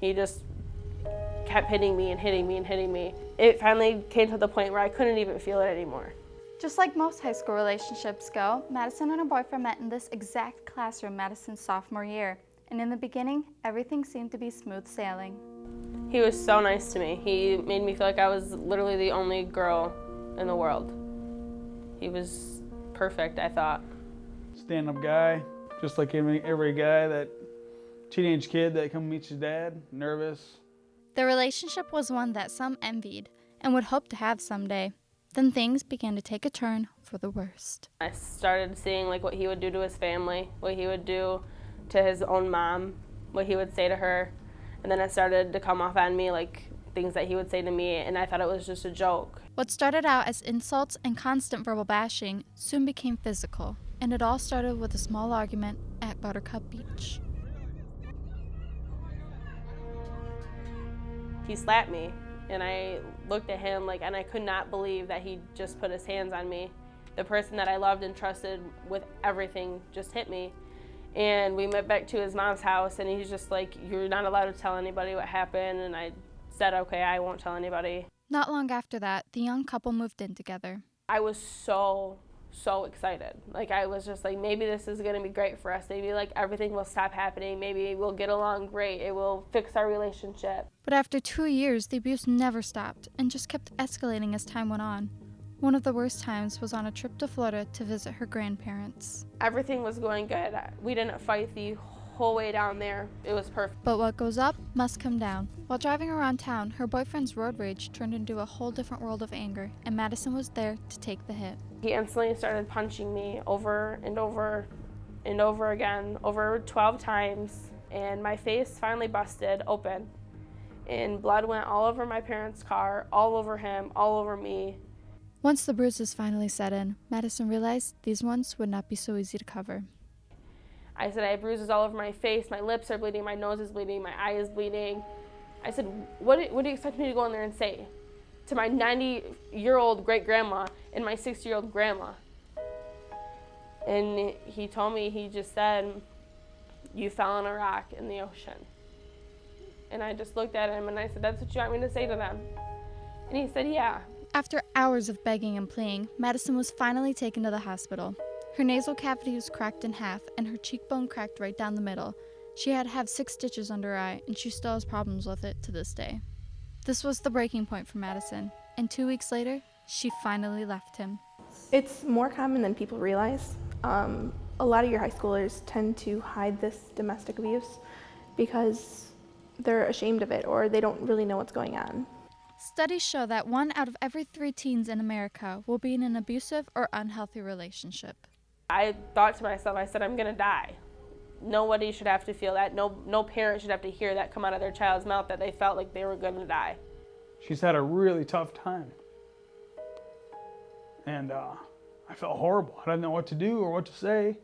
He just kept hitting me and hitting me and hitting me. It finally came to the point where I couldn't even feel it anymore. Just like most high school relationships go, Madison and her boyfriend met in this exact classroom Madison's sophomore year. And in the beginning, everything seemed to be smooth sailing. He was so nice to me. He made me feel like I was literally the only girl in the world. He was perfect, I thought. Stand-up guy, just like every guy, that teenage kid that come meets his dad, nervous. Their relationship was one that some envied and would hope to have someday. Then things began to take a turn for the worst. I started seeing like what he would do to his family, what he would do to his own mom, what he would say to her. And then it started to come off on me, like things that he would say to me, and I thought it was just a joke. What started out as insults and constant verbal bashing soon became physical, and it all started with a small argument at Buttercup Beach. He slapped me, and I looked at him like, and I could not believe that he just put his hands on me. The person that I loved and trusted with everything just hit me. And we went back to his mom's house, and he's just like, "You're not allowed to tell anybody what happened." And I said, "Okay, I won't tell anybody." Not long after that, the young couple moved in together. I was so excited. Like, I was just like, maybe this is gonna be great for us. Maybe like everything will stop happening. Maybe we'll get along great. It will fix our relationship. But after 2 years, the abuse never stopped and just kept escalating as time went on. One of the worst times was on a trip to Florida to visit her grandparents. Everything was going good. We didn't fight the whole way down there. It was perfect. But what goes up must come down. While driving around town, her boyfriend's road rage turned into a whole different world of anger, and Madison was there to take the hit. He instantly started punching me over and over and over again, over 12 times, and my face finally busted open. And blood went all over my parents' car, all over him, all over me. Once the bruises finally set in, Madison realized these ones would not be so easy to cover. I said, "I have bruises all over my face, my lips are bleeding, my nose is bleeding, my eye is bleeding." I said, what do you expect me to go in there and say to my 90-year-old great-grandma and my 60-year-old grandma? And he told me, he just said, "You fell on a rock in the ocean." And I just looked at him and I said, "That's what you want me to say to them?" And he said, "Yeah." After hours of begging and pleading, Madison was finally taken to the hospital. Her nasal cavity was cracked in half and her cheekbone cracked right down the middle. She had to have 6 stitches under her eye, and she still has problems with it to this day. This was the breaking point for Madison, and 2 weeks later, she finally left him. It's more common than people realize. A lot of your high schoolers tend to hide this domestic abuse because they're ashamed of it or they don't really know what's going on. Studies show that 1 out of every 3 teens in America will be in an abusive or unhealthy relationship. I thought to myself, I said, I'm gonna die. Nobody should have to feel that. No parent should have to hear that come out of their child's mouth, that they felt like they were gonna die. She's had a really tough time. And I felt horrible. I didn't know what to do or what to say.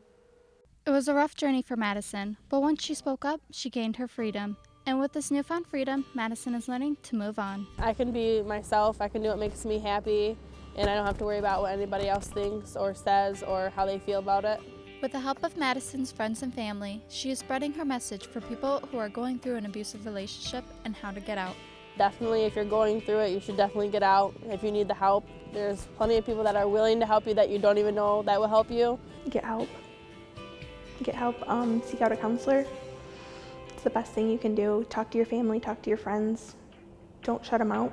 It was a rough journey for Madison, but once she spoke up, she gained her freedom. And with this newfound freedom, Madison is learning to move on. I can be myself, I can do what makes me happy, and I don't have to worry about what anybody else thinks or says or how they feel about it. With the help of Madison's friends and family, she is spreading her message for people who are going through an abusive relationship and how to get out. Definitely, if you're going through it, you should definitely get out. If you need the help, there's plenty of people that are willing to help you that you don't even know that will help you. Get help. Get help. Seek out a counselor. It's the best thing you can do. Talk to your family, talk to your friends. Don't shut them out.